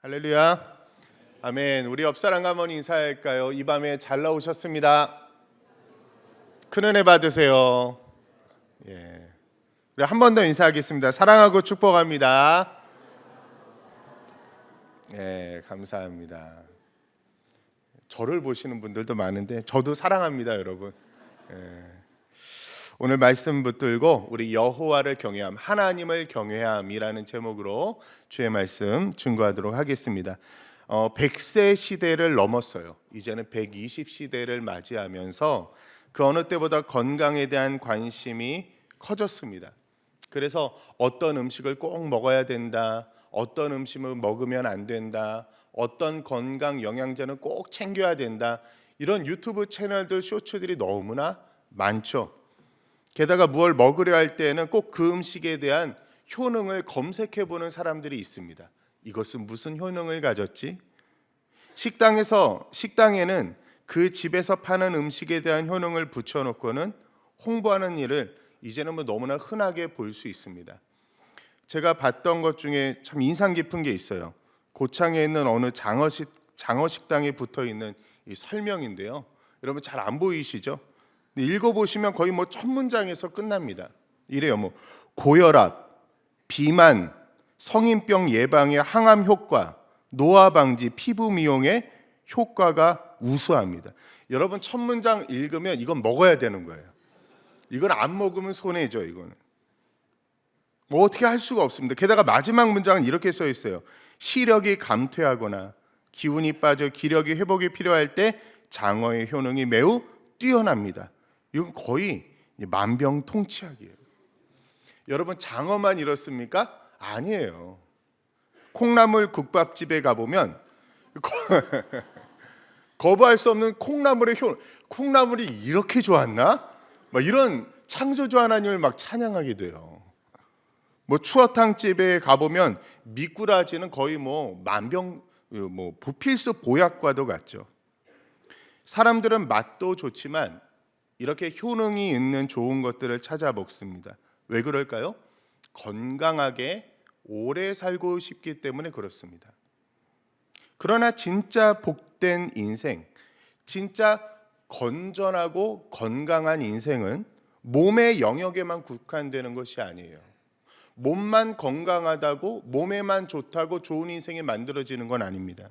할렐루야. 아멘. 우리 옆 사람과 한번 인사할까요? 이 밤에 잘 나오셨습니다. 큰 은혜 받으세요. 예. 우리 한 번 더 인사하겠습니다. 사랑하고 축복합니다. 예, 감사합니다. 저를 보시는 분들도 많은데 저도 사랑합니다, 여러분. 예. 오늘 말씀 붙들고 우리 여호와를 경외함, 하나님을 경외함이라는 제목으로 주의 말씀 증거하도록 하겠습니다. 100세 시대를 넘었어요. 이제는 120 시대를 맞이하면서 그 어느 때보다 건강에 대한 관심이 커졌습니다. 그래서 어떤 음식을 꼭 먹어야 된다, 어떤 음식을 먹으면 안 된다, 어떤 건강 영양제는 꼭 챙겨야 된다, 이런 유튜브 채널들 쇼츠들이 너무나 많죠. 게다가 무엇을 먹으려 할 때는 꼭 그 음식에 대한 효능을 검색해 보는 사람들이 있습니다. 이것은 무슨 효능을 가졌지? 식당에는 그 집에서 파는 음식에 대한 효능을 붙여놓고는 홍보하는 일을 이제는 너무나 흔하게 볼 수 있습니다. 제가 봤던 것 중에 참 인상 깊은 게 있어요. 고창에 있는 어느 장어식당에 붙어 있는 이 설명인데요. 여러분 잘 안 보이시죠? 읽어보시면 거의 첫 문장에서 끝납니다. 이래요. 고혈압, 비만, 성인병 예방에 항암 효과, 노화 방지, 피부 미용에 효과가 우수합니다. 여러분 첫 문장 읽으면 이건 먹어야 되는 거예요. 이건 안 먹으면 손해죠. 이거는 어떻게 할 수가 없습니다. 게다가 마지막 문장은 이렇게 써 있어요. 시력이 감퇴하거나 기운이 빠져 기력이 회복이 필요할 때 장어의 효능이 매우 뛰어납니다. 이건 거의 만병통치약이에요. 여러분 장어만 이렇습니까? 아니에요. 콩나물 국밥집에 가보면 거부할 수 없는 콩나물의 효능, 콩나물이 이렇게 좋았나? 이런 창조주 하나님을 찬양하게 돼요. 추어탕집에 가보면 미꾸라지는 거의 부필수 보약과도 같죠. 사람들은 맛도 좋지만 이렇게 효능이 있는 좋은 것들을 찾아 먹습니다. 왜 그럴까요? 건강하게 오래 살고 싶기 때문에 그렇습니다. 그러나 진짜 복된 인생, 진짜 건전하고 건강한 인생은 몸의 영역에만 국한되는 것이 아니에요. 몸만 건강하다고, 몸에만 좋다고 좋은 인생이 만들어지는 건 아닙니다.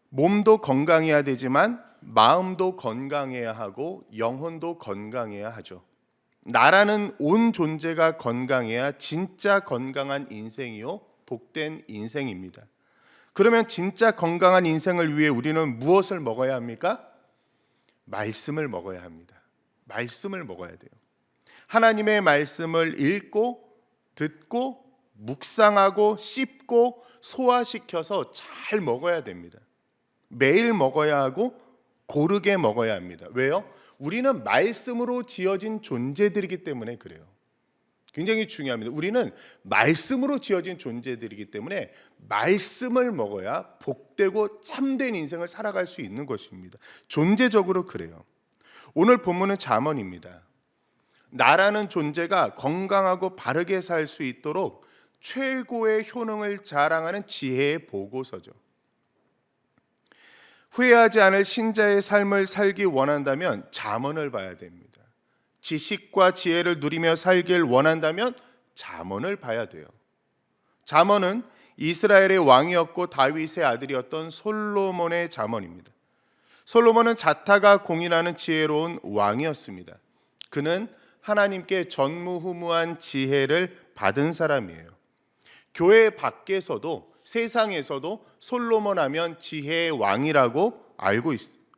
몸도 건강해야 되지만 마음도 건강해야 하고 영혼도 건강해야 하죠. 나라는 온 존재가 건강해야 진짜 건강한 인생이요 복된 인생입니다. 그러면 진짜 건강한 인생을 위해 우리는 무엇을 먹어야 합니까? 말씀을 먹어야 합니다. 말씀을 먹어야 돼요. 하나님의 말씀을 읽고 듣고 묵상하고 씹고 소화시켜서 잘 먹어야 됩니다. 매일 먹어야 하고 고르게 먹어야 합니다. 왜요? 우리는 말씀으로 지어진 존재들이기 때문에 그래요. 굉장히 중요합니다. 우리는 말씀으로 지어진 존재들이기 때문에 말씀을 먹어야 복되고 참된 인생을 살아갈 수 있는 것입니다. 존재적으로 그래요. 오늘 본문은 잠언입니다. 나라는 존재가 건강하고 바르게 살 수 있도록 최고의 효능을 자랑하는 지혜의 보고서죠. 후회하지 않을 신자의 삶을 살기 원한다면 잠언을 봐야 됩니다. 지식과 지혜를 누리며 살길 원한다면 잠언을 봐야 돼요. 잠언은 이스라엘의 왕이었고 다윗의 아들이었던 솔로몬의 잠언입니다. 솔로몬은 자타가 공인하는 지혜로운 왕이었습니다. 그는 하나님께 전무후무한 지혜를 받은 사람이에요. 교회 밖에서도 세상에서도 솔로몬 하면 지혜의 왕이라고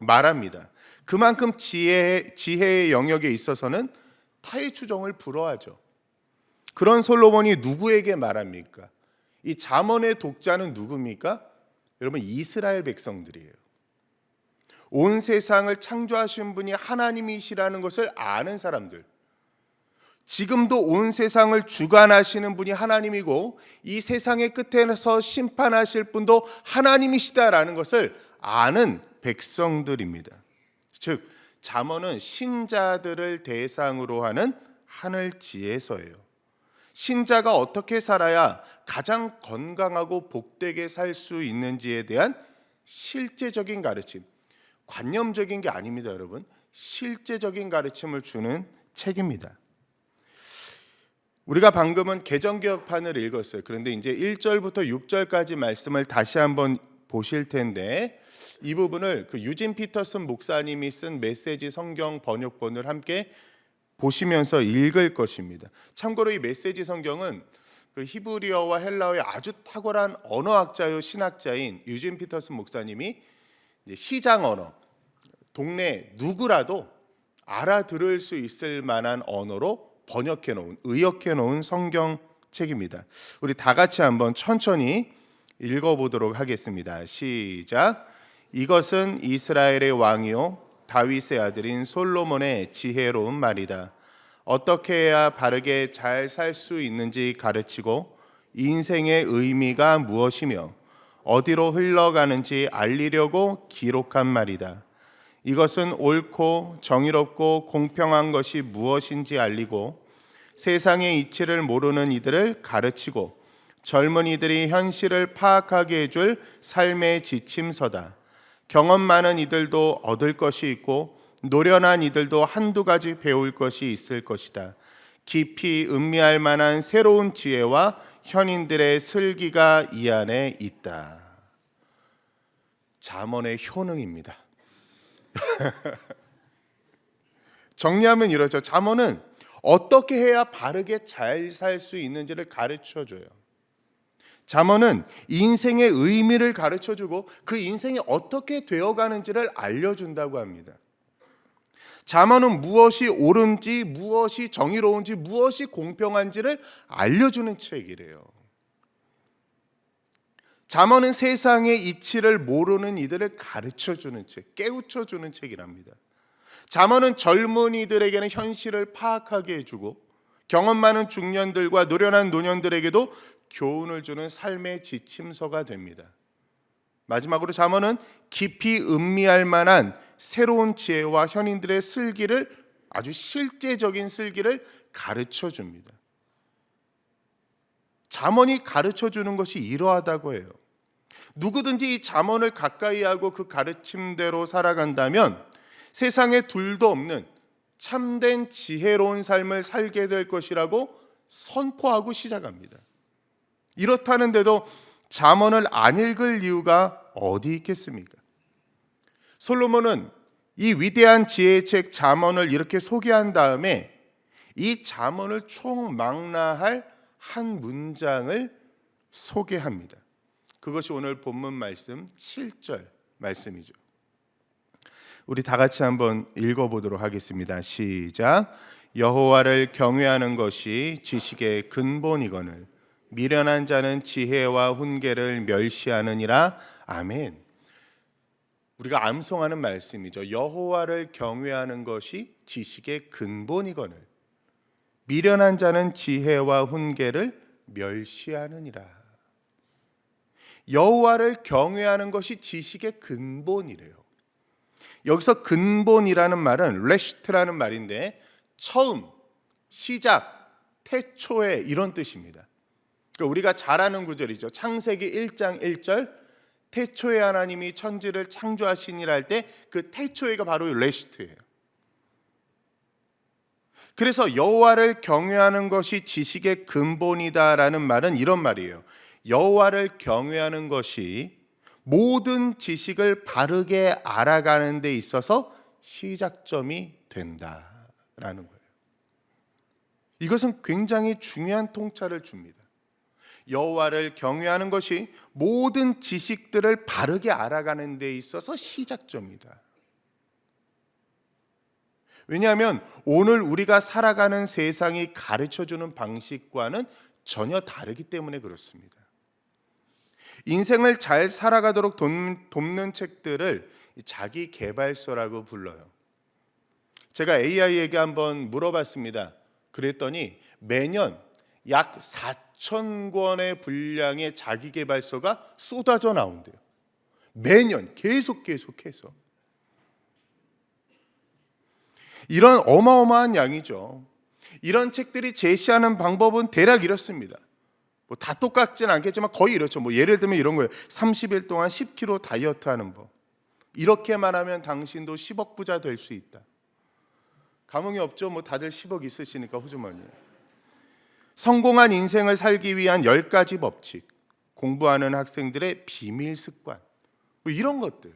말합니다. 그만큼 지혜의 영역에 있어서는 타의 추종을 불허하죠. 그런 솔로몬이 누구에게 말합니까? 이 잠언의 독자는 누굽니까? 여러분 이스라엘 백성들이에요. 온 세상을 창조하신 분이 하나님이시라는 것을 아는 사람들, 지금도 온 세상을 주관하시는 분이 하나님이고 이 세상의 끝에서 심판하실 분도 하나님이시다라는 것을 아는 백성들입니다. 즉 잠언은 신자들을 대상으로 하는 하늘 지혜서예요. 신자가 어떻게 살아야 가장 건강하고 복되게 살 수 있는지에 대한 실제적인 가르침, 관념적인 게 아닙니다, 여러분. 실제적인 가르침을 주는 책입니다. 우리가 방금은 개정개혁판을 읽었어요. 그런데 이제 1절부터 6절까지 말씀을 다시 한번 보실 텐데, 이 부분을 그 유진 피터슨 목사님이 쓴 메시지 성경 번역본을 함께 보시면서 읽을 것입니다. 참고로 이 메시지 성경은 그 히브리어와 헬라어의 아주 탁월한 언어학자요 신학자인 유진 피터슨 목사님이 시장 언어, 동네 누구라도 알아들을 수 있을 만한 언어로 번역해 놓은, 의역해 놓은 성경책입니다. 우리 다 같이 한번 천천히 읽어보도록 하겠습니다. 시작. 이것은 이스라엘의 왕이요 다윗의 아들인 솔로몬의 지혜로운 말이다. 어떻게 해야 바르게 잘 살 수 있는지 가르치고 인생의 의미가 무엇이며 어디로 흘러가는지 알리려고 기록한 말이다. 이것은 옳고 정의롭고 공평한 것이 무엇인지 알리고 세상의 이치를 모르는 이들을 가르치고 젊은이들이 현실을 파악하게 해줄 삶의 지침서다. 경험 많은 이들도 얻을 것이 있고 노련한 이들도 한두 가지 배울 것이 있을 것이다. 깊이 음미할 만한 새로운 지혜와 현인들의 슬기가 이 안에 있다. 잠언의 효능입니다. 정리하면 이렇죠. 잠언은 어떻게 해야 바르게 잘 살 수 있는지를 가르쳐줘요. 잠언은 인생의 의미를 가르쳐주고 그 인생이 어떻게 되어가는지를 알려준다고 합니다. 잠언은 무엇이 옳은지, 무엇이 정의로운지, 무엇이 공평한지를 알려주는 책이래요. 잠언은 세상의 이치를 모르는 이들을 가르쳐주는 책, 깨우쳐주는 책이랍니다. 잠언은 젊은이들에게는 현실을 파악하게 해주고 경험 많은 중년들과 노련한 노년들에게도 교훈을 주는 삶의 지침서가 됩니다. 마지막으로 잠언은 깊이 음미할 만한 새로운 지혜와 현인들의 슬기를, 아주 실제적인 슬기를 가르쳐 줍니다. 잠언이 가르쳐 주는 것이 이러하다고 해요. 누구든지 이 잠언을 가까이 하고 그 가르침대로 살아간다면 세상에 둘도 없는 참된 지혜로운 삶을 살게 될 것이라고 선포하고 시작합니다. 이렇다는데도 잠언을 안 읽을 이유가 어디 있겠습니까? 솔로몬은 이 위대한 지혜의 책 잠언을 이렇게 소개한 다음에 이 잠언을 총망라할 한 문장을 소개합니다. 그것이 오늘 본문 말씀 7절 말씀이죠. 우리 다 같이 한번 읽어보도록 하겠습니다. 시작. 여호와를 경외하는 것이 지식의 근본이거늘 미련한 자는 지혜와 훈계를 멸시하느니라. 아멘. 우리가 암송하는 말씀이죠. 여호와를 경외하는 것이 지식의 근본이거늘 미련한 자는 지혜와 훈계를 멸시하느니라. 여호와를 경외하는 것이 지식의 근본이래요. 여기서 근본이라는 말은 레시트라는 말인데 처음, 시작, 태초에 이런 뜻입니다. 그러니까 우리가 잘 아는 구절이죠. 창세기 1장 1절 태초에 하나님이 천지를 창조하시니라 할 때 그 태초에가 바로 레시트예요. 그래서 여호와를 경외하는 것이 지식의 근본이다라는 말은 이런 말이에요. 여호와를 경외하는 것이 모든 지식을 바르게 알아가는 데 있어서 시작점이 된다라는 거예요. 이것은 굉장히 중요한 통찰을 줍니다. 여호와를 경외하는 것이 모든 지식들을 바르게 알아가는 데 있어서 시작점이다. 왜냐하면 오늘 우리가 살아가는 세상이 가르쳐주는 방식과는 전혀 다르기 때문에 그렇습니다. 인생을 잘 살아가도록 돕는 책들을 자기 개발서라고 불러요. 제가 AI에게 한번 물어봤습니다. 그랬더니 매년 약 4,000권의 분량의 자기 개발서가 쏟아져 나온대요. 매년 계속해서. 이런 어마어마한 양이죠. 이런 책들이 제시하는 방법은 대략 이렇습니다. 뭐 다 똑같진 않겠지만 거의 이렇죠. 뭐 예를 들면 이런 거예요. 30일 동안 10kg 다이어트 하는 법. 이렇게만 하면 당신도 10억 부자 될 수 있다. 감흥이 없죠? 뭐 다들 10억 있으시니까 호주머니에. 성공한 인생을 살기 위한 10가지 법칙. 공부하는 학생들의 비밀 습관. 뭐 이런 것들.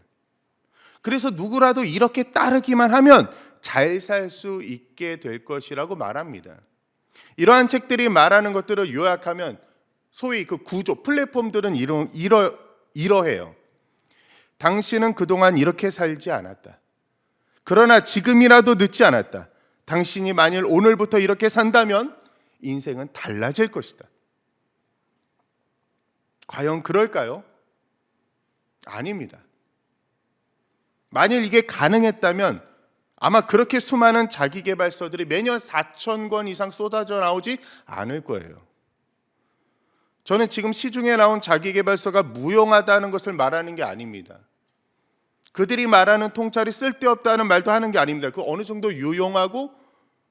그래서 누구라도 이렇게 따르기만 하면 잘 살 수 있게 될 것이라고 말합니다. 이러한 책들이 말하는 것들을 요약하면 소위 그 구조, 플랫폼들은 이러해요. 당신은 그동안 이렇게 살지 않았다. 그러나 지금이라도 늦지 않았다. 당신이 만일 오늘부터 이렇게 산다면 인생은 달라질 것이다. 과연 그럴까요? 아닙니다. 만일 이게 가능했다면 아마 그렇게 수많은 자기계발서들이 매년 4,000권 이상 쏟아져 나오지 않을 거예요. 저는 지금 시중에 나온 자기계발서가 무용하다는 것을 말하는 게 아닙니다. 그들이 말하는 통찰이 쓸데없다는 말도 하는 게 아닙니다. 그 어느 정도 유용하고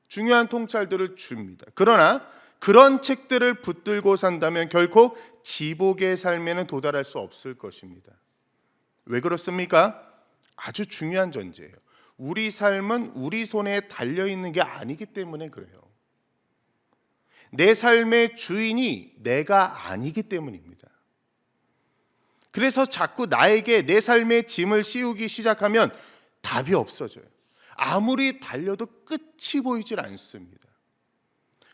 중요한 통찰들을 줍니다. 그러나 그런 책들을 붙들고 산다면 결코 지복의 삶에는 도달할 수 없을 것입니다. 왜 그렇습니까? 아주 중요한 전제예요. 우리 삶은 우리 손에 달려있는 게 아니기 때문에 그래요. 내 삶의 주인이 내가 아니기 때문입니다. 그래서 자꾸 나에게 내 삶의 짐을 씌우기 시작하면 답이 없어져요. 아무리 달려도 끝이 보이질 않습니다.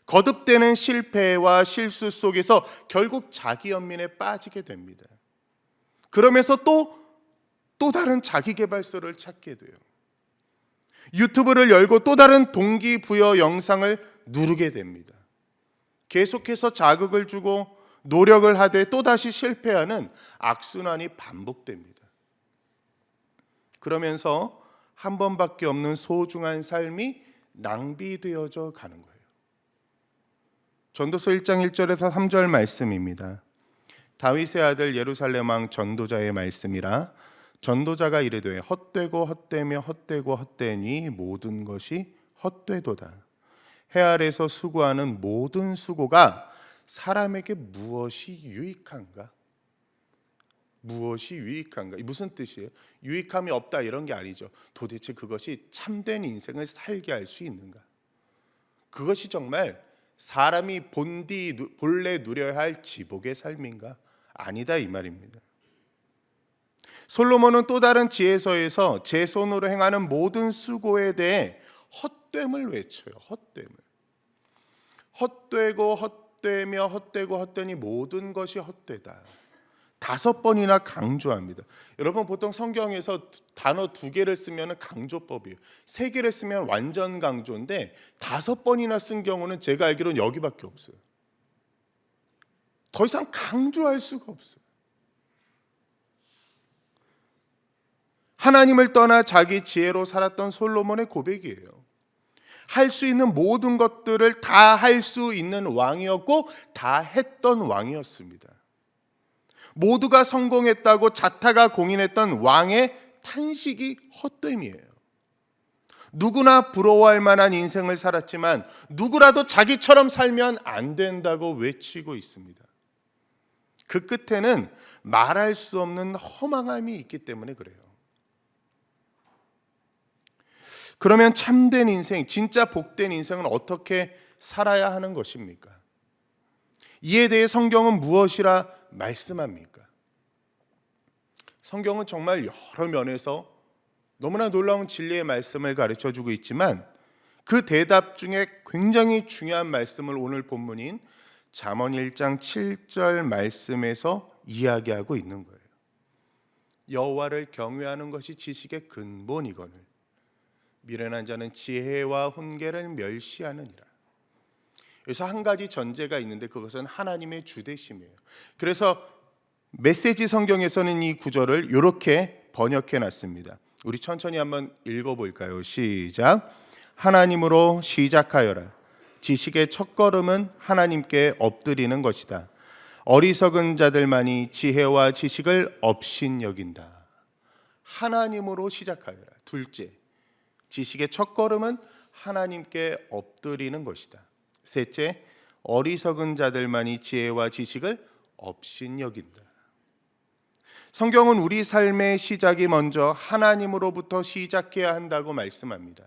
거듭되는 실패와 실수 속에서 결국 자기 연민에 빠지게 됩니다. 그러면서 또 다른 자기계발서를 찾게 돼요. 유튜브를 열고 또 다른 동기부여 영상을 누르게 됩니다. 계속해서 자극을 주고 노력을 하되 또다시 실패하는 악순환이 반복됩니다. 그러면서 한 번밖에 없는 소중한 삶이 낭비되어져 가는 거예요. 전도서 1장 1절에서 3절 말씀입니다. 다윗의 아들 예루살렘 왕 전도자의 말씀이라. 전도자가 이르되 헛되고 헛되며 헛되고 헛되니 모든 것이 헛되도다. 해 아래서 수고하는 모든 수고가 사람에게 무엇이 유익한가? 무엇이 유익한가? 무슨 뜻이에요? 유익함이 없다 이런 게 아니죠. 도대체 그것이 참된 인생을 살게 할 수 있는가? 그것이 정말 사람이 본래 누려야 할 지복의 삶인가? 아니다 이 말입니다. 솔로몬은 또 다른 지혜서에서 제 손으로 행하는 모든 수고에 대해 헛됨을 외쳐요. 헛됨을. 헛되고 헛되며 헛되고 헛되니 모든 것이 헛되다. 5번이나 강조합니다. 여러분 보통 성경에서 단어 2개를 쓰면 강조법이에요. 3개를 쓰면 완전 강조인데 5번이나 쓴 경우는 제가 알기로는 여기밖에 없어요. 더 이상 강조할 수가 없어요. 하나님을 떠나 자기 지혜로 살았던 솔로몬의 고백이에요. 할 수 있는 모든 것들을 다 할 수 있는 왕이었고 다 했던 왕이었습니다. 모두가 성공했다고 자타가 공인했던 왕의 탄식이 헛됨이에요. 누구나 부러워할 만한 인생을 살았지만 누구라도 자기처럼 살면 안 된다고 외치고 있습니다. 그 끝에는 말할 수 없는 허망함이 있기 때문에 그래요. 그러면 참된 인생, 진짜 복된 인생은 어떻게 살아야 하는 것입니까? 이에 대해 성경은 무엇이라 말씀합니까? 성경은 정말 여러 면에서 너무나 놀라운 진리의 말씀을 가르쳐주고 있지만 그 대답 중에 굉장히 중요한 말씀을 오늘 본문인 잠언 1장 7절 말씀에서 이야기하고 있는 거예요. 여호와를 경외하는 것이 지식의 근본이거늘 미련한 자는 지혜와 훈계를 멸시하느니라. 그래서 한 가지 전제가 있는데 그것은 하나님의 주되심이에요. 그래서 메시지 성경에서는 이 구절을 이렇게 번역해 놨습니다. 우리 천천히 한번 읽어볼까요? 시작. 하나님으로 시작하여라. 지식의 첫걸음은 하나님께 엎드리는 것이다. 어리석은 자들만이 지혜와 지식을 업신여긴다. 하나님으로 시작하여라. 둘째, 지식의 첫걸음은 하나님께 엎드리는 것이다. 셋째, 어리석은 자들만이 지혜와 지식을 업신여긴다. 성경은 우리 삶의 시작이 먼저 하나님으로부터 시작해야 한다고 말씀합니다.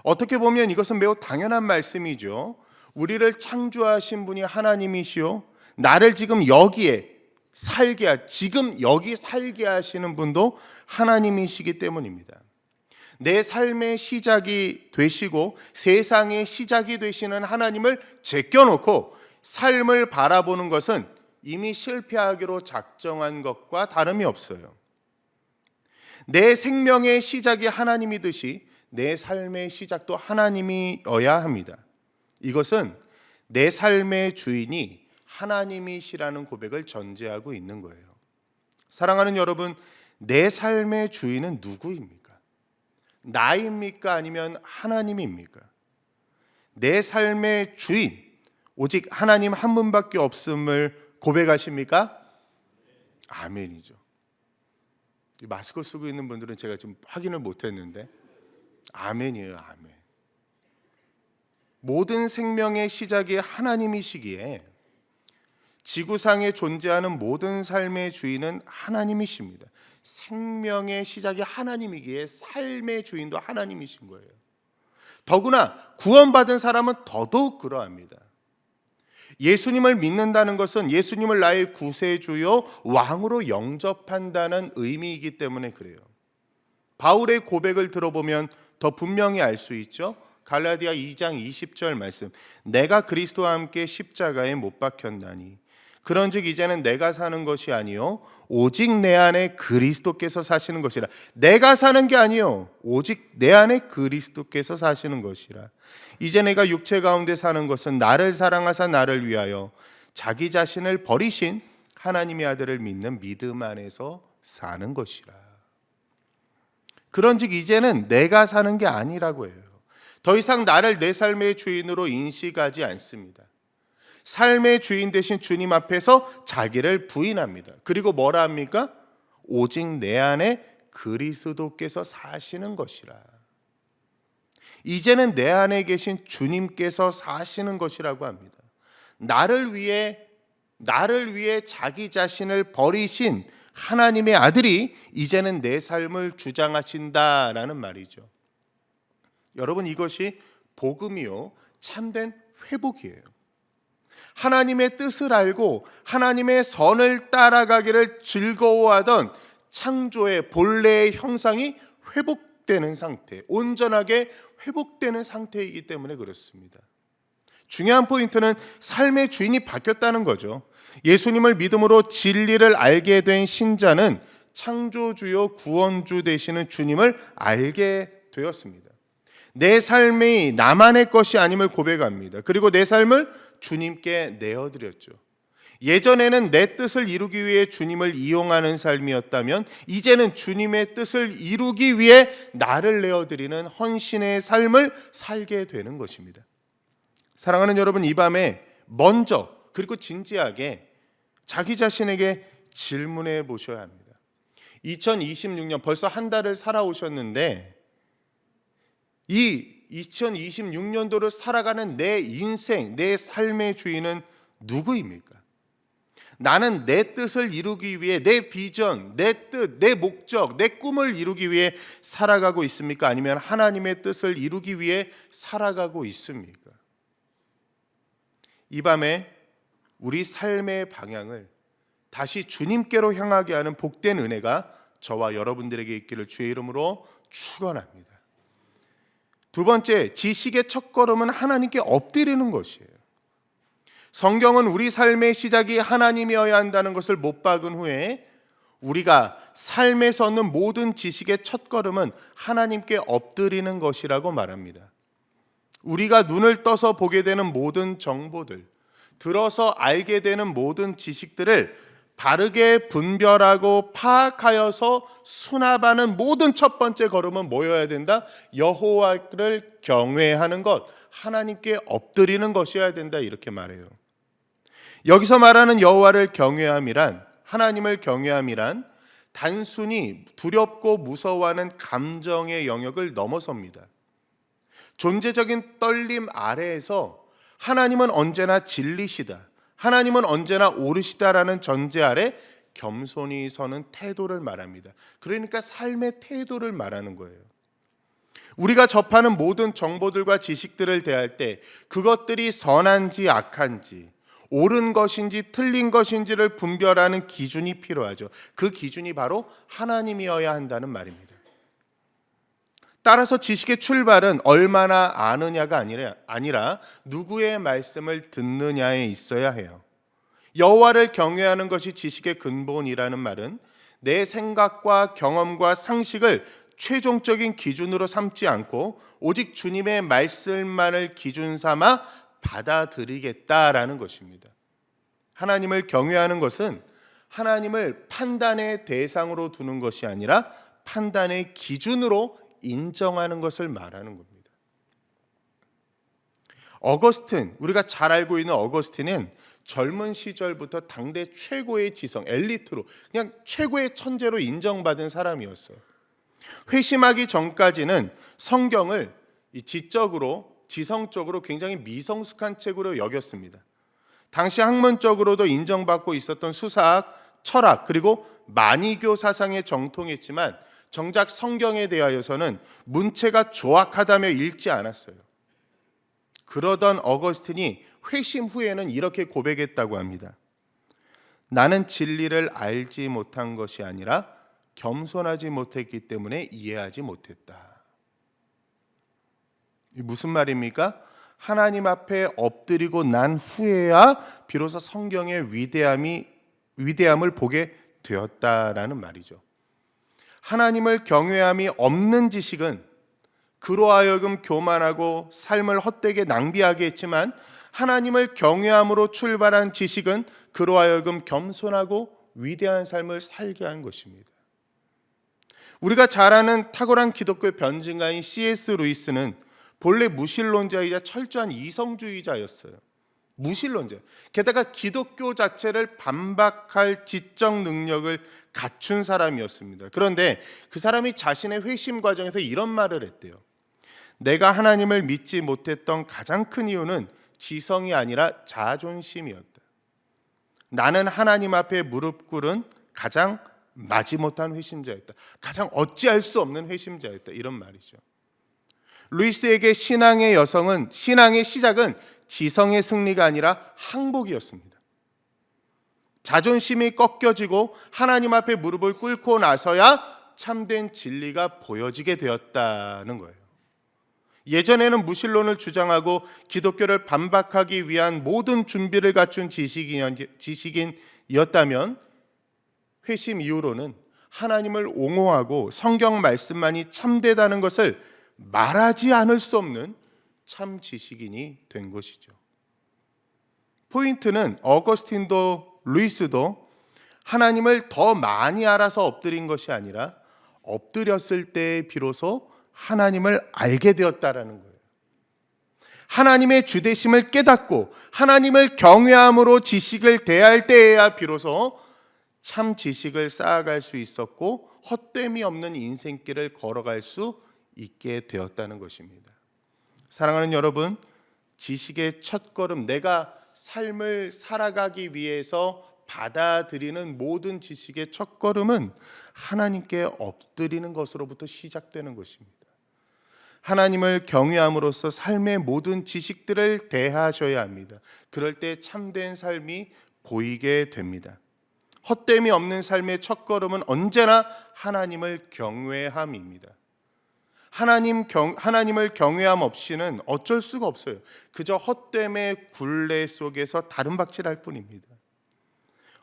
어떻게 보면 이것은 매우 당연한 말씀이죠. 우리를 창조하신 분이 하나님이시오. 나를 지금 여기 살게 하시는 분도 하나님이시기 때문입니다. 내 삶의 시작이 되시고 세상의 시작이 되시는 하나님을 제껴놓고 삶을 바라보는 것은 이미 실패하기로 작정한 것과 다름이 없어요. 내 생명의 시작이 하나님이듯이 내 삶의 시작도 하나님이어야 합니다. 이것은 내 삶의 주인이 하나님이시라는 고백을 전제하고 있는 거예요. 사랑하는 여러분, 내 삶의 주인은 누구입니까? 나입니까? 아니면 하나님입니까? 내 삶의 주인, 오직 하나님 한 분밖에 없음을 고백하십니까? 아멘이죠. 마스크 쓰고 있는 분들은 제가 좀 확인을 못했는데 아멘이에요. 아멘. 모든 생명의 시작이 하나님이시기에 지구상에 존재하는 모든 삶의 주인은 하나님이십니다. 생명의 시작이 하나님이기에 삶의 주인도 하나님이신 거예요. 더구나 구원받은 사람은 더더욱 그러합니다. 예수님을 믿는다는 것은 예수님을 나의 구세주요 왕으로 영접한다는 의미이기 때문에 그래요. 바울의 고백을 들어보면 더 분명히 알 수 있죠. 갈라디아 2장 20절 말씀, 내가 그리스도와 함께 십자가에 못 박혔나니 그런즉 이제는 내가 사는 것이 아니요 오직 내 안에 그리스도께서 사시는 것이라. 내가 사는 게 아니요 오직 내 안에 그리스도께서 사시는 것이라. 이제 내가 육체 가운데 사는 것은 나를 사랑하사 나를 위하여 자기 자신을 버리신 하나님의 아들을 믿는 믿음 안에서 사는 것이라. 그런즉 이제는 내가 사는 게 아니라고 해요. 더 이상 나를 내 삶의 주인으로 인식하지 않습니다. 삶의 주인 되신 주님 앞에서 자기를 부인합니다. 그리고 뭐라 합니까? 오직 내 안에 그리스도께서 사시는 것이라. 이제는 내 안에 계신 주님께서 사시는 것이라고 합니다. 나를 위해 자기 자신을 버리신 하나님의 아들이 이제는 내 삶을 주장하신다라는 말이죠. 여러분, 이것이 복음이요 참된 회복이에요. 하나님의 뜻을 알고 하나님의 선을 따라가기를 즐거워하던 창조의 본래의 형상이 회복되는 상태, 온전하게 회복되는 상태이기 때문에 그렇습니다. 중요한 포인트는 삶의 주인이 바뀌었다는 거죠. 예수님을 믿음으로 진리를 알게 된 신자는 창조주요 구원주 되시는 주님을 알게 되었습니다. 내 삶이 나만의 것이 아님을 고백합니다. 그리고 내 삶을 주님께 내어드렸죠. 예전에는 내 뜻을 이루기 위해 주님을 이용하는 삶이었다면 이제는 주님의 뜻을 이루기 위해 나를 내어드리는 헌신의 삶을 살게 되는 것입니다. 사랑하는 여러분, 이 밤에 먼저 그리고 진지하게 자기 자신에게 질문해 보셔야 합니다. 2026년 벌써 한 달을 살아오셨는데 이 2026년도를 살아가는 내 인생, 내 삶의 주인은 누구입니까? 나는 내 뜻을 이루기 위해 내 비전, 내 뜻, 내 목적, 내 꿈을 이루기 위해 살아가고 있습니까? 아니면 하나님의 뜻을 이루기 위해 살아가고 있습니까? 이 밤에 우리 삶의 방향을 다시 주님께로 향하게 하는 복된 은혜가 저와 여러분들에게 있기를 주의 이름으로 축원합니다. 두 번째, 지식의 첫걸음은 하나님께 엎드리는 것이에요. 성경은 우리 삶의 시작이 하나님이어야 한다는 것을 못 박은 후에 우리가 삶에서 얻는 모든 지식의 첫걸음은 하나님께 엎드리는 것이라고 말합니다. 우리가 눈을 떠서 보게 되는 모든 정보들, 들어서 알게 되는 모든 지식들을 바르게 분별하고 파악하여서 수납하는 모든 첫 번째 걸음은 뭐여야 된다? 여호와를 경외하는 것, 하나님께 엎드리는 것이어야 된다, 이렇게 말해요. 여기서 말하는 여호와를 경외함이란, 하나님을 경외함이란 단순히 두렵고 무서워하는 감정의 영역을 넘어섭니다. 존재적인 떨림 아래에서 하나님은 언제나 진리시다, 하나님은 언제나 옳으시다라는 전제 아래 겸손히 서는 태도를 말합니다. 그러니까 삶의 태도를 말하는 거예요. 우리가 접하는 모든 정보들과 지식들을 대할 때 그것들이 선한지 악한지, 옳은 것인지 틀린 것인지를 분별하는 기준이 필요하죠. 그 기준이 바로 하나님이어야 한다는 말입니다. 따라서 지식의 출발은 얼마나 아느냐가 아니라 누구의 말씀을 듣느냐에 있어야 해요. 여호와를 경외하는 것이 지식의 근본이라는 말은 내 생각과 경험과 상식을 최종적인 기준으로 삼지 않고 오직 주님의 말씀만을 기준 삼아 받아들이겠다라는 것입니다. 하나님을 경외하는 것은 하나님을 판단의 대상으로 두는 것이 아니라 판단의 기준으로 인정하는 것을 말하는 겁니다. 어거스틴, 우리가 잘 알고 있는 어거스틴은 젊은 시절부터 당대 최고의 지성, 엘리트로 그냥 최고의 천재로 인정받은 사람이었어요. 회심하기 전까지는 성경을 지적으로, 지성적으로 굉장히 미성숙한 책으로 여겼습니다. 당시 학문적으로도 인정받고 있었던 수사학, 철학, 그리고 만이교 사상에 정통했지만 정작 성경에 대하여서는 문체가 조악하다며 읽지 않았어요. 그러던 어거스틴이 회심 후에는 이렇게 고백했다고 합니다. 나는 진리를 알지 못한 것이 아니라 겸손하지 못했기 때문에 이해하지 못했다. 무슨 말입니까? 하나님 앞에 엎드리고 난 후에야 비로소 성경의 위대함을 보게 되었다라는 말이죠. 하나님을 경외함이 없는 지식은 그로 하여금 교만하고 삶을 헛되게 낭비하게 했지만 하나님을 경외함으로 출발한 지식은 그로 하여금 겸손하고 위대한 삶을 살게 한 것입니다. 우리가 잘 아는 탁월한 기독교 변증가인 C.S. 루이스는 본래 무신론자이자 철저한 이성주의자였어요. 무신론자. 게다가 기독교 자체를 반박할 지적 능력을 갖춘 사람이었습니다. 그런데 그 사람이 자신의 회심 과정에서 이런 말을 했대요. 내가 하나님을 믿지 못했던 가장 큰 이유는 지성이 아니라 자존심이었다. 나는 하나님 앞에 무릎 꿇은 가장 마지못한 회심자였다. 가장 어찌할 수 없는 회심자였다. 이런 말이죠. 루이스에게 신앙의 시작은 지성의 승리가 아니라 항복이었습니다. 자존심이 꺾여지고 하나님 앞에 무릎을 꿇고 나서야 참된 진리가 보여지게 되었다는 거예요. 예전에는 무신론을 주장하고 기독교를 반박하기 위한 모든 준비를 갖춘 지식인이었다면 회심 이후로는 하나님을 옹호하고 성경 말씀만이 참되다는 것을 말하지 않을 수 없는 참 지식인이 된 것이죠. 포인트는 어거스틴도 루이스도 하나님을 더 많이 알아서 엎드린 것이 아니라 엎드렸을 때 비로소 하나님을 알게 되었다라는 거예요. 하나님의 주되심을 깨닫고 하나님을 경외함으로 지식을 대할 때에야 비로소 참 지식을 쌓아갈 수 있었고 헛됨이 없는 인생길을 걸어갈 수 있게 되었다는 것입니다. 사랑하는 여러분, 지식의 첫걸음, 내가 삶을 살아가기 위해서 받아들이는 모든 지식의 첫걸음은 하나님께 엎드리는 것으로부터 시작되는 것입니다. 하나님을 경외함으로써 삶의 모든 지식들을 대하셔야 합니다. 그럴 때 참된 삶이 보이게 됩니다. 헛됨이 없는 삶의 첫걸음은 언제나 하나님을 경외함입니다. 하나님을 경외함 없이는 어쩔 수가 없어요. 그저 헛됨의 굴레 속에서 다름박질할 뿐입니다.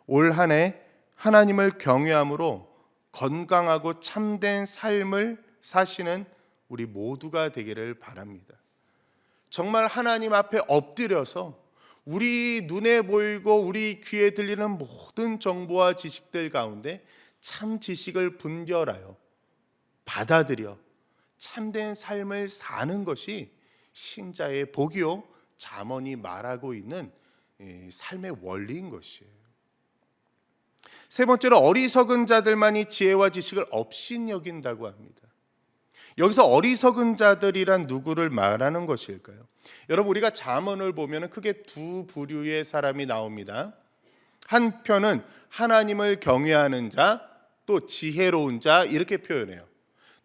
올 한 해 하나님을 경외함으로 건강하고 참된 삶을 사시는 우리 모두가 되기를 바랍니다. 정말 하나님 앞에 엎드려서 우리 눈에 보이고 우리 귀에 들리는 모든 정보와 지식들 가운데 참 지식을 분별하여 받아들여 참된 삶을 사는 것이 신자의 복이요 잠언이 말하고 있는 삶의 원리인 것이에요. 세 번째로 어리석은 자들만이 지혜와 지식을 업신여긴다고 합니다. 여기서 어리석은 자들이란 누구를 말하는 것일까요? 여러분, 우리가 잠언을 보면 크게 두 부류의 사람이 나옵니다. 한 편은 하나님을 경외하는 자, 또 지혜로운 자 이렇게 표현해요.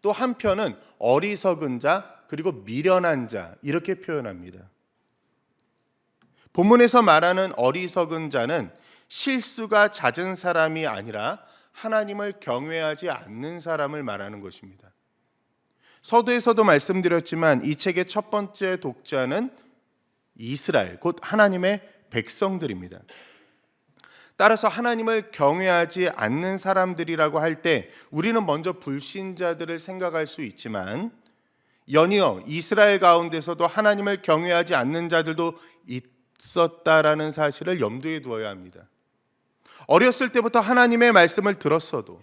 또 한편은 어리석은 자, 그리고 미련한 자 이렇게 표현합니다. 본문에서 말하는 어리석은 자는 실수가 잦은 사람이 아니라 하나님을 경외하지 않는 사람을 말하는 것입니다. 서두에서도 말씀드렸지만 이 책의 첫 번째 독자는 이스라엘, 곧 하나님의 백성들입니다. 따라서 하나님을 경외하지 않는 사람들이라고 할 때 우리는 먼저 불신자들을 생각할 수 있지만 연이어 이스라엘 가운데서도 하나님을 경외하지 않는 자들도 있었다라는 사실을 염두에 두어야 합니다. 어렸을 때부터 하나님의 말씀을 들었어도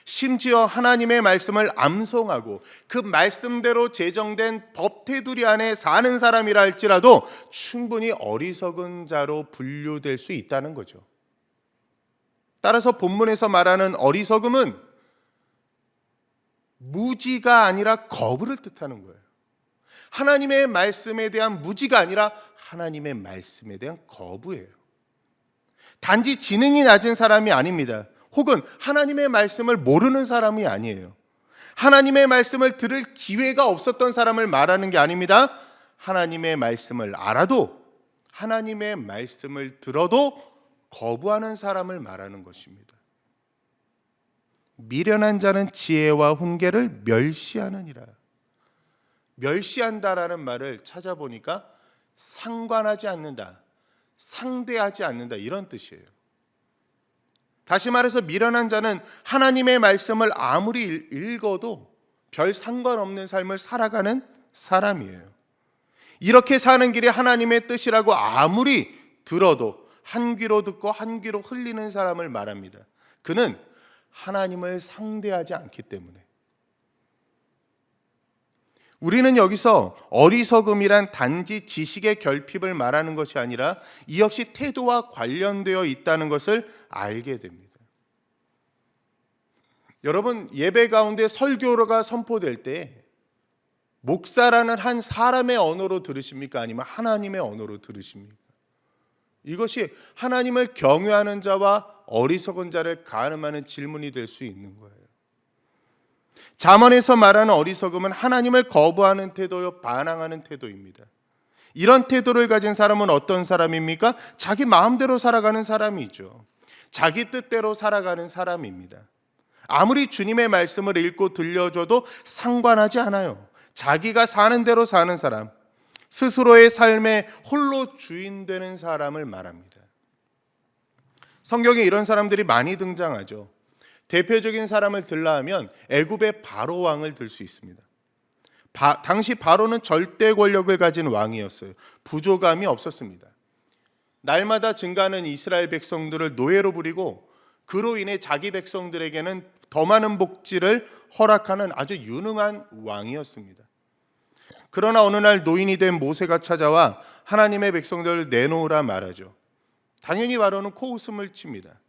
심지어 하나님의 말씀을 암송하고 그 말씀대로 제정된 법 테두리 안에 사는 사람이라 할지라도 충분히 어리석은 자로 분류될 수 있다는 거죠. 따라서 본문에서 말하는 어리석음은 무지가 아니라 거부를 뜻하는 거예요. 하나님의 말씀에 대한 무지가 아니라 하나님의 말씀에 대한 거부예요. 단지 지능이 낮은 사람이 아닙니다. 혹은 하나님의 말씀을 모르는 사람이 아니에요. 하나님의 말씀을 들을 기회가 없었던 사람을 말하는 게 아닙니다. 하나님의 말씀을 알아도 하나님의 말씀을 들어도 거부하는 사람을 말하는 것입니다. 미련한 자는 지혜와 훈계를 멸시하느니라. 멸시한다라는 말을 찾아보니까 상관하지 않는다, 상대하지 않는다 이런 뜻이에요. 다시 말해서 미련한 자는 하나님의 말씀을 아무리 읽어도 별 상관없는 삶을 살아가는 사람이에요. 이렇게 사는 길이 하나님의 뜻이라고 아무리 들어도 한 귀로 듣고 한 귀로 흘리는 사람을 말합니다. 그는 하나님을 상대하지 않기 때문에. 우리는 여기서 어리석음이란 단지 지식의 결핍을 말하는 것이 아니라 이 역시 태도와 관련되어 있다는 것을 알게 됩니다. 여러분, 예배 가운데 설교가 선포될 때 목사라는 한 사람의 언어로 들으십니까? 아니면 하나님의 언어로 들으십니까? 이것이 하나님을 경외하는 자와 어리석은 자를 가늠하는 질문이 될 수 있는 거예요. 잠언에서 말하는 어리석음은 하나님을 거부하는 태도요, 반항하는 태도입니다. 이런 태도를 가진 사람은 어떤 사람입니까? 자기 마음대로 살아가는 사람이죠. 자기 뜻대로 살아가는 사람입니다. 아무리 주님의 말씀을 읽고 들려줘도 상관하지 않아요. 자기가 사는 대로 사는 사람, 스스로의 삶에 홀로 주인 되는 사람을 말합니다. 성경에 이런 사람들이 많이 등장하죠. 대표적인 사람을 들라 하면 애굽의 바로 왕을 들 수 있습니다. 당시 바로는 절대 권력을 가진 왕이었어요. 부조감이 없었습니다. 날마다 증가하는 이스라엘 백성들을 노예로 부리고 그로 인해 자기 백성들에게는 더 많은 복지를 허락하는 아주 유능한 왕이었습니다. 그러나 어느 날 노인이 된 모세가 찾아와 하나님의 백성들을 내놓으라 말하죠. 당연히 바로는 코웃음을 칩니다.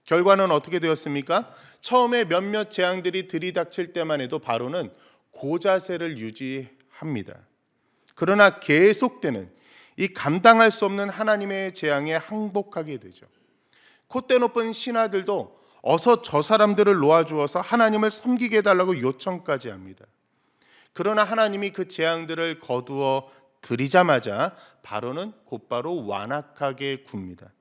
결과는 어떻게 되었습니까? 처음에 몇몇 재앙들이 들이닥칠 때만 해도 바로는 고자세를 유지합니다. 그러나 계속되는 이 감당할 수 없는 하나님의 재앙에 항복하게 되죠. 콧대 높은 신하들도 어서 저 사람들을 놓아주어서 하나님을 섬기게 해달라고 요청까지 합니다. 그러나 하나님이 그 재앙들을 거두어 드리자마자 바로는 곧바로 완악하게 굽니다.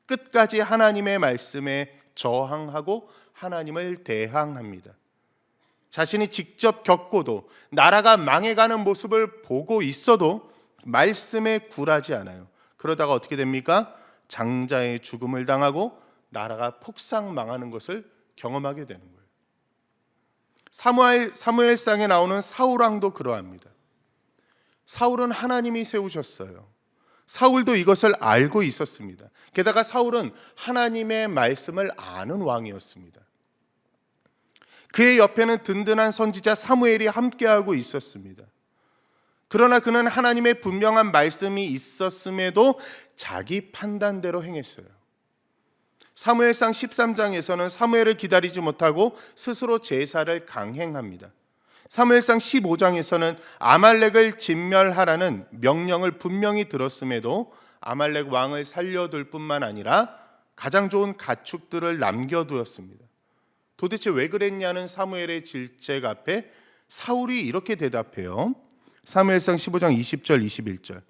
끝까지 하나님의 말씀에 저항하고 하나님을 대항합니다. 자신이 직접 겪고도 나라가 망해가는 모습을 보고 있어도 말씀에 굴하지 않아요. 그러다가 어떻게 됩니까? 장자의 죽음을 당하고 나라가 폭삭 망하는 것을 경험하게 되는 거예요. 사무엘상에 나오는 사울왕도 그러합니다. 사울은 하나님이 세우셨어요. 사울도 이것을 알고 있었습니다. 게다가 사울은 하나님의 말씀을 아는 왕이었습니다. 그의 옆에는 든든한 선지자 사무엘이 함께하고 있었습니다. 그러나 그는 하나님의 분명한 말씀이 있었음에도 자기 판단대로 행했어요. 사무엘상 13장에서는 사무엘을 기다리지 못하고 스스로 제사를 강행합니다. 사무엘상 15장에서는 아말렉을 진멸하라는 명령을 분명히 들었음에도 아말렉 왕을 살려둘 뿐만 아니라 가장 좋은 가축들을 남겨두었습니다. 도대체 왜 그랬냐는 사무엘의 질책 앞에 사울이 이렇게 대답해요. 사무엘상 15장 20절 21절.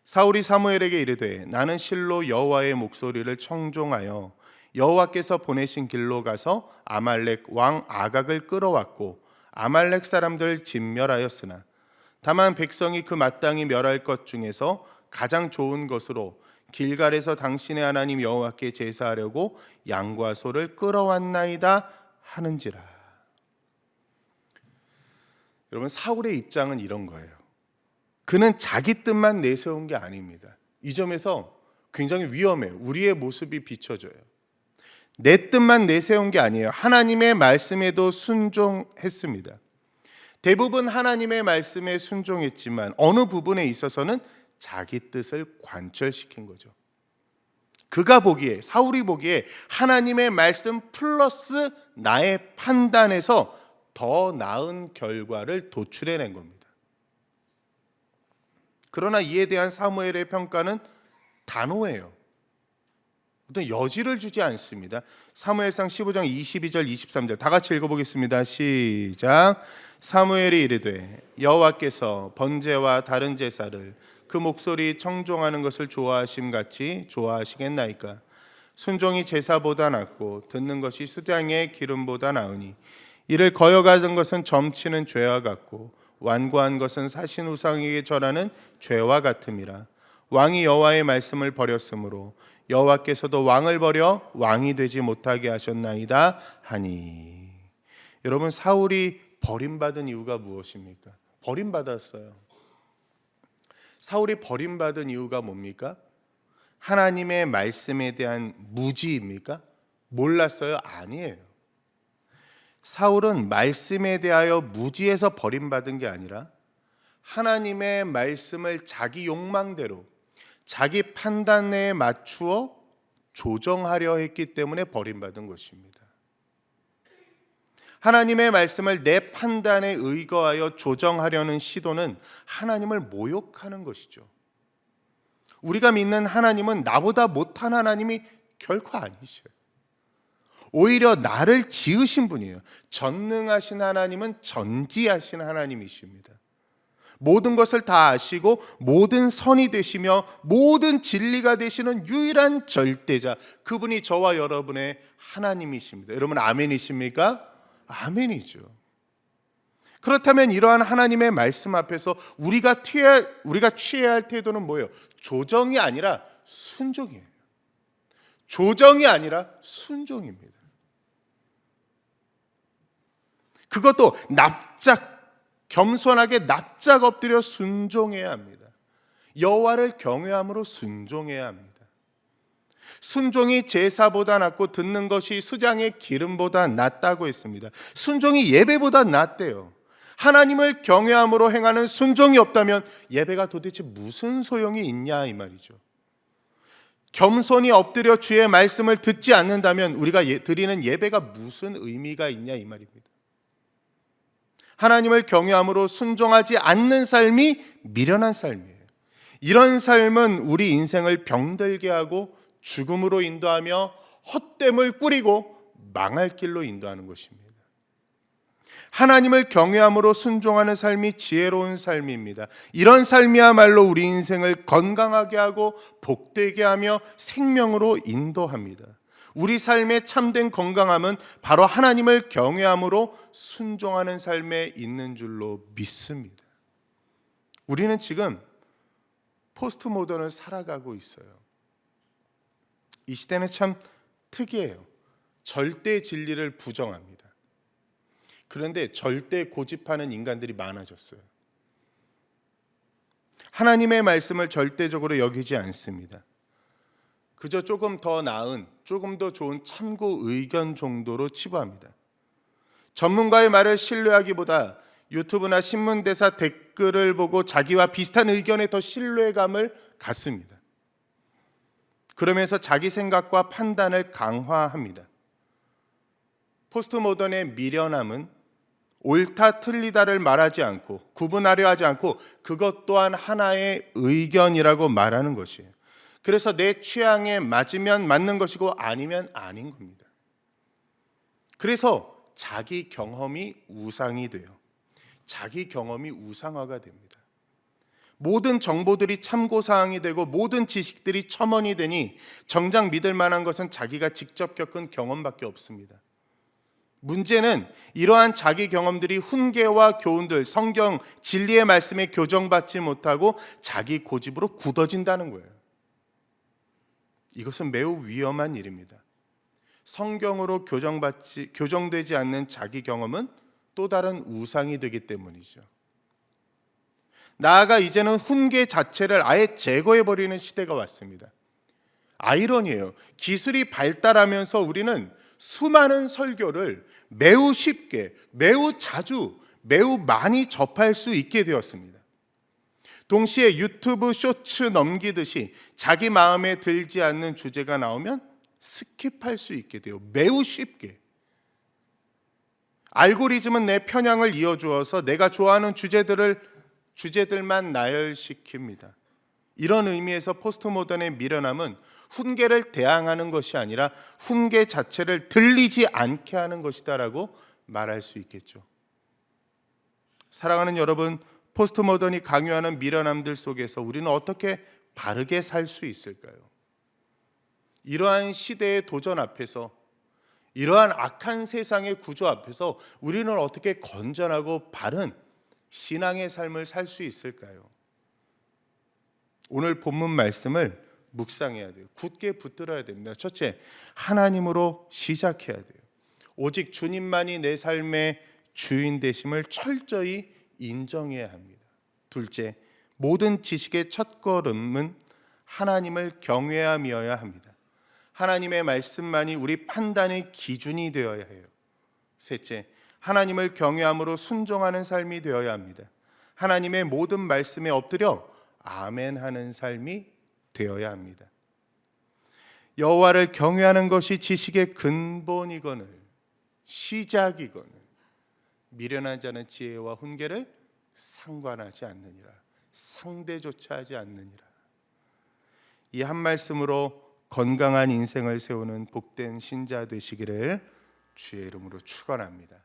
사울이 사무엘에게 이르되 나는 실로 여호와의 목소리를 청종하여 여호와께서 보내신 길로 가서 아말렉 왕 아각을 끌어왔고 아말렉 사람들을 진멸하였으나 다만 백성이 그 마땅히 멸할 것 중에서 가장 좋은 것으로 길갈에서 당신의 하나님 여호와께 제사하려고 양과 소를 끌어왔나이다 하는지라. 여러분, 사울의 입장은 이런 거예요. 그는 자기 뜻만 내세운 게 아닙니다. 이 점에서 굉장히 위험해요. 우리의 모습이 비춰져요. 내 뜻만 내세운 게 아니에요. 하나님의 말씀에도 순종했습니다. 대부분 하나님의 말씀에 순종했지만 어느 부분에 있어서는 자기 뜻을 관철시킨 거죠. 그가 보기에, 사울이 보기에 하나님의 말씀 플러스 나의 판단에서 더 나은 결과를 도출해낸 겁니다. 그러나 이에 대한 사무엘의 평가는 단호해요. 어떤 여지를 주지 않습니다. 사무엘상 15장 22절 23절 다 같이 읽어보겠습니다. 시작. 사무엘이 이르되 여호와께서 번제와 다른 제사를 그 목소리 청종하는 것을 좋아하심 같이 좋아하시겠나이까. 순종이 제사보다 낫고 듣는 것이 수장의 기름보다 나으니 이를 거역하는 것은 점치는 죄와 같고 완고한 것은 사신 우상에게 절하는 죄와 같음이라. 왕이 여호와의 말씀을 버렸으므로 여호와께서도 왕을 버려 왕이 되지 못하게 하셨나이다 하니. 여러분, 사울이 버림받은 이유가 무엇입니까? 버림받았어요. 사울이 버림받은 이유가 뭡니까? 하나님의 말씀에 대한 무지입니까? 몰랐어요? 아니에요. 사울은 말씀에 대하여 무지해서 버림받은 게 아니라 하나님의 말씀을 자기 욕망대로 자기 판단에 맞추어 조정하려 했기 때문에 버림받은 것입니다. 하나님의 말씀을 내 판단에 의거하여 조정하려는 시도는 하나님을 모욕하는 것이죠. 우리가 믿는 하나님은 나보다 못한 하나님이 결코 아니셔요. 오히려 나를 지으신 분이에요. 전능하신 하나님은 전지하신 하나님이십니다. 모든 것을 다 아시고 모든 선이 되시며 모든 진리가 되시는 유일한 절대자, 그분이 저와 여러분의 하나님이십니다. 여러분, 아멘이십니까? 아멘이죠. 그렇다면 이러한 하나님의 말씀 앞에서 우리가 취해야 할 태도는 뭐예요? 조정이 아니라 순종이에요. 조정이 아니라 순종입니다. 그것도 겸손하게 납작 엎드려 순종해야 합니다. 여호와를 경외함으로 순종해야 합니다. 순종이 제사보다 낫고 듣는 것이 수장의 기름보다 낫다고 했습니다. 순종이 예배보다 낫대요. 하나님을 경외함으로 행하는 순종이 없다면 예배가 도대체 무슨 소용이 있냐 이 말이죠. 겸손히 엎드려 주의 말씀을 듣지 않는다면 우리가 드리는 예배가 무슨 의미가 있냐 이 말입니다. 하나님을 경외함으로 순종하지 않는 삶이 미련한 삶이에요. 이런 삶은 우리 인생을 병들게 하고 죽음으로 인도하며 헛됨을 꾸리고 망할 길로 인도하는 것입니다. 하나님을 경외함으로 순종하는 삶이 지혜로운 삶입니다. 이런 삶이야말로 우리 인생을 건강하게 하고 복되게 하며 생명으로 인도합니다. 우리 삶의 참된 건강함은 바로 하나님을 경외함으로 순종하는 삶에 있는 줄로 믿습니다. 우리는 지금 포스트 모던을 살아가고 있어요. 이 시대는 참 특이해요. 절대 진리를 부정합니다. 그런데 절대 고집하는 인간들이 많아졌어요. 하나님의 말씀을 절대적으로 여기지 않습니다. 그저 조금 더 나은, 조금 더 좋은 참고 의견 정도로 치부합니다. 전문가의 말을 신뢰하기보다 유튜브나 신문대사 댓글을 보고 자기와 비슷한 의견에 더 신뢰감을 갖습니다. 그러면서 자기 생각과 판단을 강화합니다. 포스트 모던의 미련함은 옳다 틀리다를 말하지 않고 구분하려 하지 않고 그것 또한 하나의 의견이라고 말하는 것이에요. 그래서 내 취향에 맞으면 맞는 것이고 아니면 아닌 겁니다. 그래서 자기 경험이 우상이 돼요. 자기 경험이 우상화가 됩니다. 모든 정보들이 참고사항이 되고 모든 지식들이 첨언이 되니 정작 믿을 만한 것은 자기가 직접 겪은 경험밖에 없습니다. 문제는 이러한 자기 경험들이 훈계와 교훈들, 성경, 진리의 말씀에 교정받지 못하고 자기 고집으로 굳어진다는 거예요. 이것은 매우 위험한 일입니다. 성경으로 교정되지 않는 자기 경험은 또 다른 우상이 되기 때문이죠. 나아가 이제는 훈계 자체를 아예 제거해버리는 시대가 왔습니다. 아이러니해요. 기술이 발달하면서 우리는 수많은 설교를 매우 쉽게, 매우 자주, 매우 많이 접할 수 있게 되었습니다. 동시에 유튜브 쇼츠 넘기듯이 자기 마음에 들지 않는 주제가 나오면 스킵할 수 있게 돼요. 매우 쉽게. 알고리즘은 내 편향을 이어주어서 내가 좋아하는 주제들만 나열시킵니다. 이런 의미에서 포스트 모던의 미련함은 훈계를 대항하는 것이 아니라 훈계 자체를 들리지 않게 하는 것이다라고 말할 수 있겠죠. 사랑하는 여러분, 포스트 모던이 강요하는 미련함들 속에서 우리는 어떻게 바르게 살 수 있을까요? 이러한 시대의 도전 앞에서, 이러한 악한 세상의 구조 앞에서 우리는 어떻게 건전하고 바른 신앙의 삶을 살 수 있을까요? 오늘 본문 말씀을 묵상해야 돼요. 굳게 붙들어야 됩니다. 첫째, 하나님으로 시작해야 돼요. 오직 주님만이 내 삶의 주인 되심을 철저히 인정해야 합니다. 둘째, 모든 지식의 첫걸음은 하나님을 경외함이어야 합니다. 하나님의 말씀만이 우리 판단의 기준이 되어야 해요. 셋째, 하나님을 경외함으로 순종하는 삶이 되어야 합니다. 하나님의 모든 말씀에 엎드려 아멘하는 삶이 되어야 합니다. 여호와를 경외하는 것이 지식의 근본이거늘 시작이거늘 미련하지 않은 지혜와 훈계를 상관하지 않느니라. 상대조차 하지 않느니라. 이 한 말씀으로 건강한 인생을 세우는 복된 신자 되시기를 주의 이름으로 축원합니다.